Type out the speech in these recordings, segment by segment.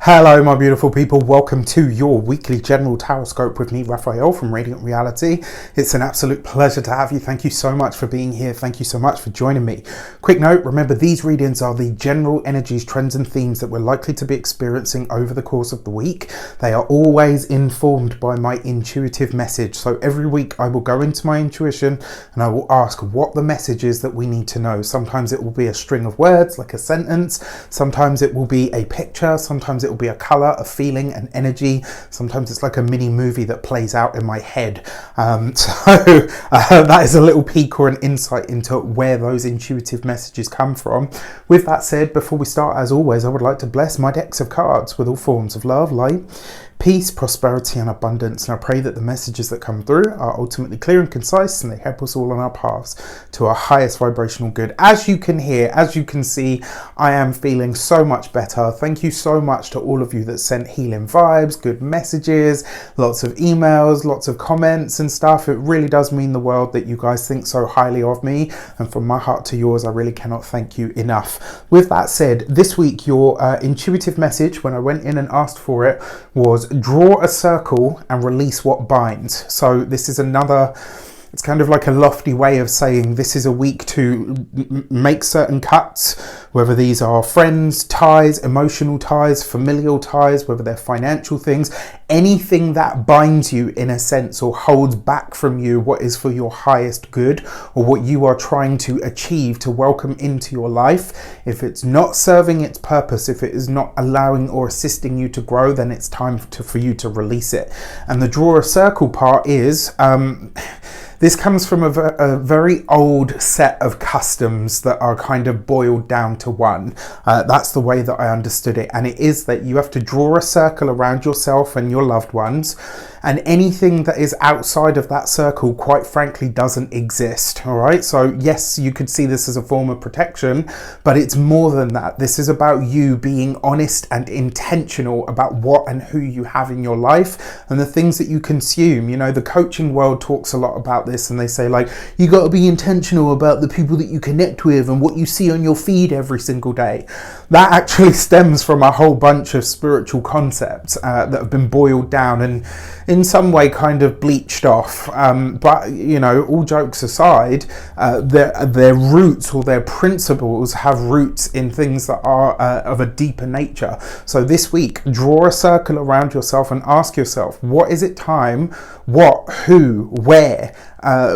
Hello my beautiful people, welcome to your weekly general tarot with me, Raphael from Reydiant Reality. It's an absolute pleasure to have you. Thank you so much for being here. Thank you so much for joining me. Quick note, remember these readings are the general energies, trends and themes that we're likely to be experiencing over the course of the week. They are always informed by my intuitive message. So every week I will go into my intuition and I will ask what the message is that we need to know. Sometimes it will be a string of words like a sentence. Sometimes it will be a picture. Sometimes it will be a color, a feeling, an energy. Sometimes it's like a mini movie that plays out in my head. That is a little peek or an insight into where those intuitive messages come from. With that said, before we start, as always, I would like to bless my decks of cards with all forms of love, light, peace, prosperity and abundance, and I pray that the messages that come through are ultimately clear and concise and they help us all on our paths to our highest vibrational good. As you can hear, as you can see, I am feeling so much better. Thank you so much to all of you that sent healing vibes, good messages, lots of emails, lots of comments and stuff. It really does mean the world that you guys think so highly of me, and from my heart to yours, I really cannot thank you enough. With that said, this week your intuitive message when I went in and asked for it was draw a circle and release what binds. So this is another, it's kind of like a lofty way of saying this is a week to make certain cuts, whether these are friends, ties, emotional ties, familial ties, whether they're financial things, anything that binds you in a sense or holds back from you what is for your highest good or what you are trying to achieve to welcome into your life. If it's not serving its purpose, if it is not allowing or assisting you to grow, then it's time for you to release it. And the draw a circle part is, this comes from a very old set of customs that are kind of boiled down to one. That's the way that I understood it. And it is that you have to draw a circle around yourself and your loved ones. And anything that is outside of that circle, quite frankly, doesn't exist. All right. So yes, you could see this as a form of protection, but it's more than that. This is about you being honest and intentional about what and who you have in your life and the things that you consume. You know, the coaching world talks a lot about this, and they say, like, you got to be intentional about the people that you connect with and what you see on your feed every single day. That actually stems from a whole bunch of spiritual concepts that have been boiled down and in some way kind of bleached off. But, you know, all jokes aside, their roots or their principles have roots in things that are of a deeper nature. So this week, draw a circle around yourself and ask yourself, what is it time? What, who, where,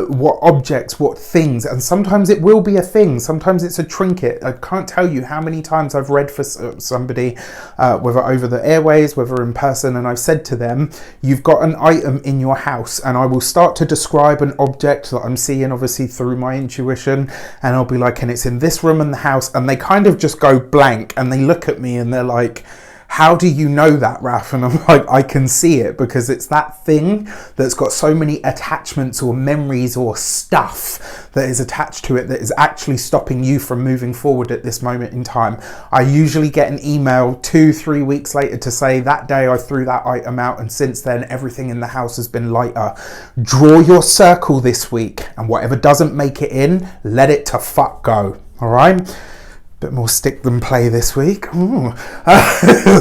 what objects, what things? And sometimes it will be a thing. Sometimes it's a trinket. I can't tell you how many times I've read for somebody, whether over the airways, whether in person, and I've said to them, you've got an item in your house, and I will start to describe an object that I'm seeing obviously through my intuition, and I'll be like, and it's in this room in the house, and they kind of just go blank and they look at me and they're like, how do you know that, Raf? And I'm like, I can see it because it's that thing that's got so many attachments or memories or stuff that is attached to it that is actually stopping you from moving forward at this moment in time. I usually get an email 2-3 weeks later to say that day I threw that item out and since then everything in the house has been lighter. Draw your circle this week and whatever doesn't make it in, let it to fuck go. All right? Bit more stick than play this week.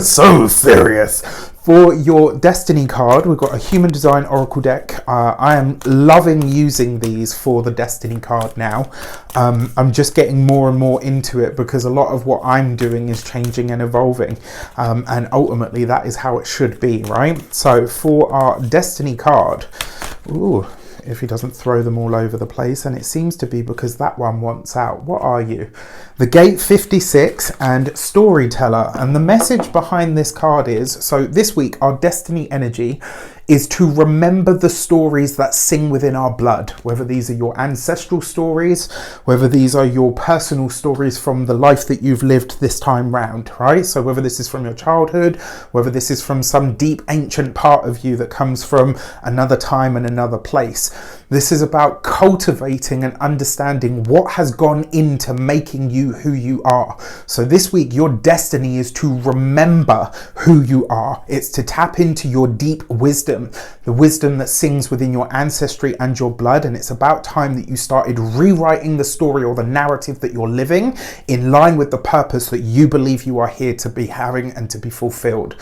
So serious. For your destiny card, we've got a human design oracle deck. I am loving using these for the destiny card now. I'm just getting more and more into it because a lot of what I'm doing is changing and evolving. And ultimately that is how it should be, right? So for our destiny card, ooh, if he doesn't throw them all over the place, and it seems to be because that one wants out. What are you? The Gate 56 and Storyteller. And the message behind this card is, so this week our destiny energy is to remember the stories that sing within our blood, whether these are your ancestral stories, whether these are your personal stories from the life that you've lived this time round, right? So whether this is from your childhood, whether this is from some deep ancient part of you that comes from another time and another place. This is about cultivating and understanding what has gone into making you who you are. So this week, your destiny is to remember who you are. It's to tap into your deep wisdom wisdom that sings within your ancestry and your blood, and it's about time that you started rewriting the story or the narrative that you're living in line with the purpose that you believe you are here to be having and to be fulfilled.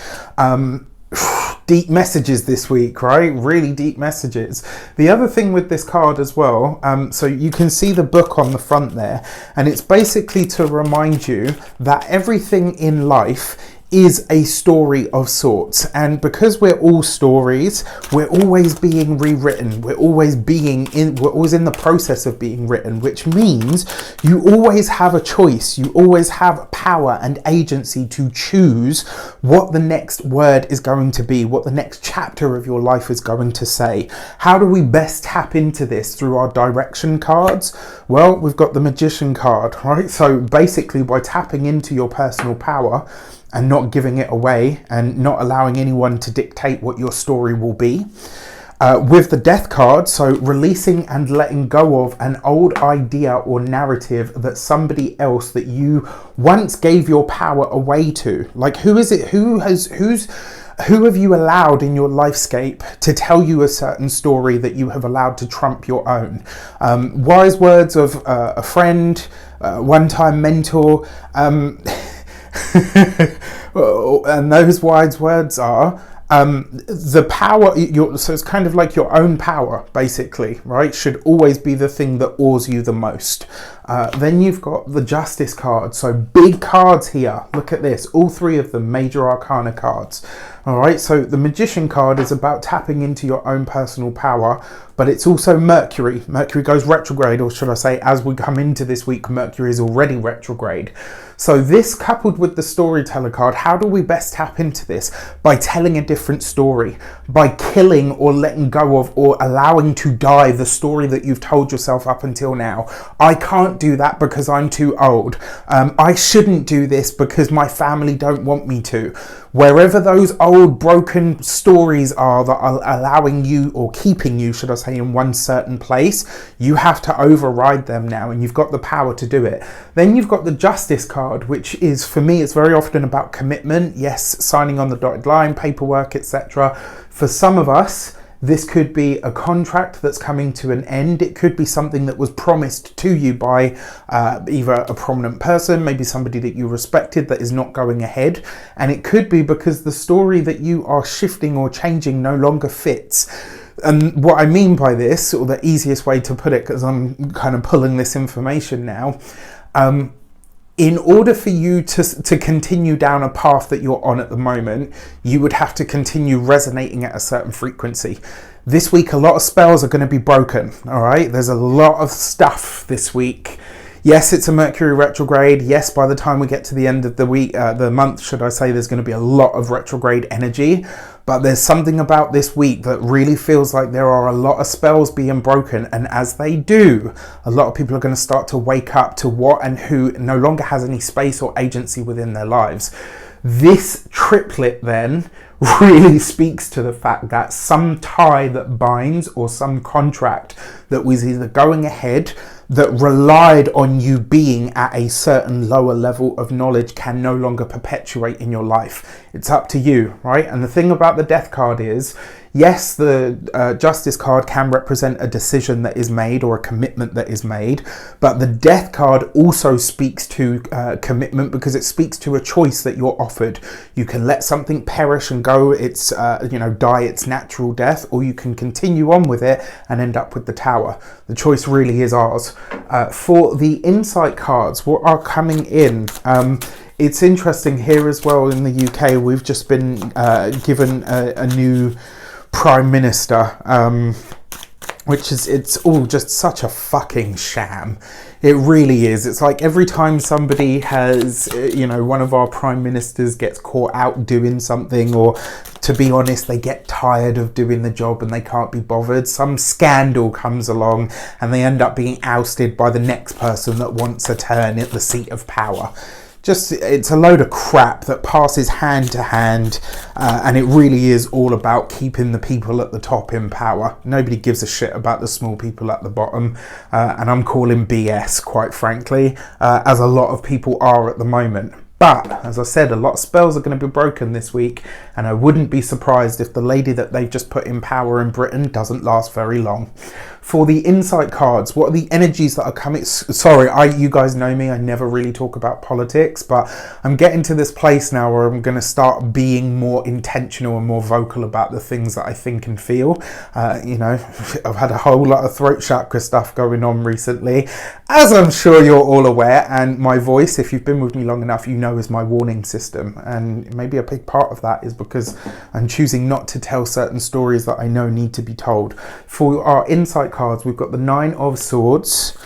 Deep messages this week, right? Really deep messages. The other thing with this card as well, so you can see the book on the front there, and it's basically to remind you that everything in life is a story of sorts, and because we're all stories, we're always being rewritten, we're always in the process of being written, which means you always have a choice, you always have power and agency to choose what the next word is going to be, what the next chapter of your life is going to say. How do we best tap into this? Through our direction cards? Well, we've got the Magician card, right? So basically, by tapping into your personal power and not giving it away and not allowing anyone to dictate what your story will be. With the Death card, so releasing and letting go of an old idea or narrative that somebody else that you once gave your power away to. Like, who is it? Who have you allowed in your lifescape to tell you a certain story that you have allowed to trump your own? Wise words of a friend, one-time mentor, and those wise words are the power, so it's kind of like your own power, basically, right? Should always be the thing that awes you the most. Then you've got the Justice card. So big cards here. Look at this. All three of them major arcana cards. All right. So the Magician card is about tapping into your own personal power, but it's also Mercury. Mercury goes retrograde, or should I say, as we come into this week, Mercury is already retrograde. So this, coupled with the Storyteller card, how do we best tap into this? By telling a different story, by killing or letting go of or allowing to die the story that you've told yourself up until now. I can't do that because I'm too old. I shouldn't do this because my family don't want me to. Wherever those old broken stories are that are allowing you, or keeping you, should I say, in one certain place, you have to override them now, and you've got the power to do it. Then you've got the Justice card, which is, for me, it's very often about commitment. Yes, signing on the dotted line, paperwork, etc. For some of us, this could be a contract that's coming to an end. It could be something that was promised to you by either a prominent person, maybe somebody that you respected, that is not going ahead. And it could be because the story that you are shifting or changing no longer fits. And what I mean by this, or the easiest way to put it, because I'm kind of pulling this information now, in order for you to continue down a path that you're on at the moment, you would have to continue resonating at a certain frequency. This week, a lot of spells are going to be broken, all right? There's a lot of stuff this week. Yes, it's a Mercury retrograde. Yes, by the time we get to the end of the week, the month, should I say, there's going to be a lot of retrograde energy. But there's something about this week that really feels like there are a lot of spells being broken. And as they do, a lot of people are going to start to wake up to what and who no longer has any space or agency within their lives. This triplet then really speaks to the fact that some tie that binds, or some contract that was either going ahead that relied on you being at a certain lower level of knowledge, can no longer perpetuate in your life. It's up to you, right? And the thing about the Death card is, yes, the Justice card can represent a decision that is made or a commitment that is made, but the Death card also speaks to commitment, because it speaks to a choice that you're offered. You can let something perish and go, it's die its natural death, or you can continue on with it and end up with the Tower. The choice really is ours. For the Insight cards, what are coming in? It's interesting here as well in the UK. We've just been given a new Prime Minister, which is, it's all just such a fucking sham. It really is. It's like every time somebody has, one of our prime ministers gets caught out doing something, or to be honest, they get tired of doing the job and they can't be bothered, some scandal comes along and they end up being ousted by the next person that wants a turn at the seat of power. It's a load of crap that passes hand to hand, and it really is all about keeping the people at the top in power. Nobody gives a shit about the small people at the bottom, and I'm calling BS, quite frankly, as a lot of people are at the moment. But as I said, a lot of spells are going to be broken this week, and I wouldn't be surprised if the lady that they've just put in power in Britain doesn't last very long. For the insight cards, what are the energies that are coming? Sorry, you guys know me, I never really talk about politics, but I'm getting to this place now where I'm going to start being more intentional and more vocal about the things that I think and feel. You know, I've had a whole lot of throat chakra stuff going on recently, as I'm sure you're all aware, and my voice, if you've been with me long enough, you know is my warning system, and maybe a big part of that is because I'm choosing not to tell certain stories that I know need to be told. For our insight cards, we've got the 9 of Swords,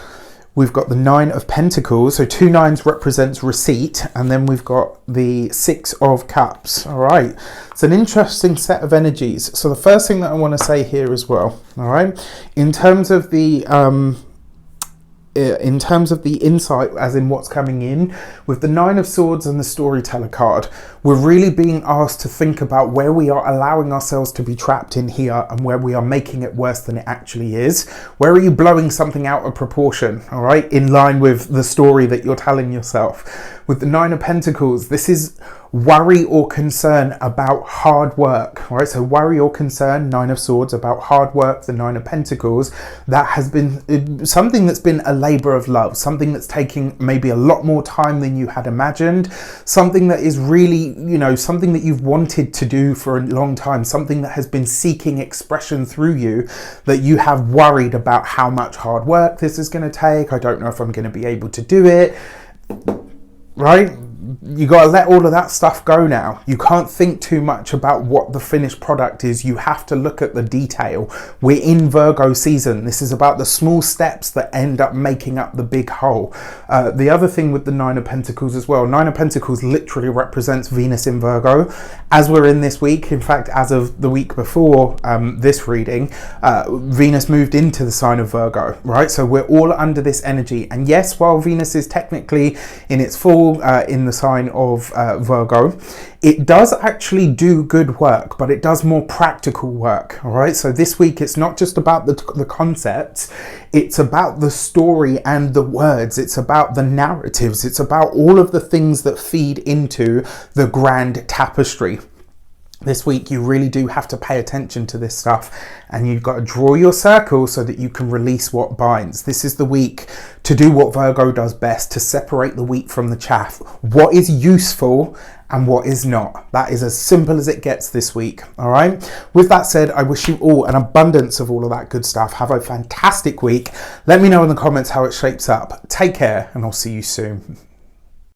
we've got the 9 of Pentacles, so 2 9s represents receipt, and then we've got the 6 of Cups. All right, it's an interesting set of energies. So the first thing that I want to say here as well, all right, in terms of the insight, as in what's coming in, with the 9 of Swords and the Storyteller card, we're really being asked to think about where we are allowing ourselves to be trapped in here and where we are making it worse than it actually is. Where are you blowing something out of proportion, all right, in line with the story that you're telling yourself? With the 9 of Pentacles, this is worry or concern about hard work, all right? So worry or concern, 9 of Swords, about hard work, the 9 of Pentacles, that has been something that's been a labor of love, something that's taking maybe a lot more time than you had imagined, something that is really, you know, something that you've wanted to do for a long time, something that has been seeking expression through you, that you have worried about how much hard work this is going to take. I don't know if I'm going to be able to do it. Right? You got to let all of that stuff go now. You can't think too much about what the finished product is. You have to look at the detail. We're in Virgo season. This is about the small steps that end up making up the big whole. The other thing with the 9 of Pentacles as well, 9 of Pentacles literally represents Venus in Virgo. As we're in this week, in fact, as of the week before this reading, Venus moved into the sign of Virgo, right? So we're all under this energy. And yes, while Venus is technically in its full in the sign of Virgo, it does actually do good work, but it does more practical work. All right, so this week it's not just about the concepts, it's about the story and the words, it's about the narratives, it's about all of the things that feed into the grand tapestry. This week you really do have to pay attention to this stuff, and you've got to draw your circle so that you can release what binds. This is the week to do what Virgo does best, to separate the wheat from the chaff. What is useful and what is not. That is as simple as it gets this week. All right. With that said, I wish you all an abundance of all of that good stuff. Have a fantastic week. Let me know in the comments how it shapes up. Take care, and I'll see you soon.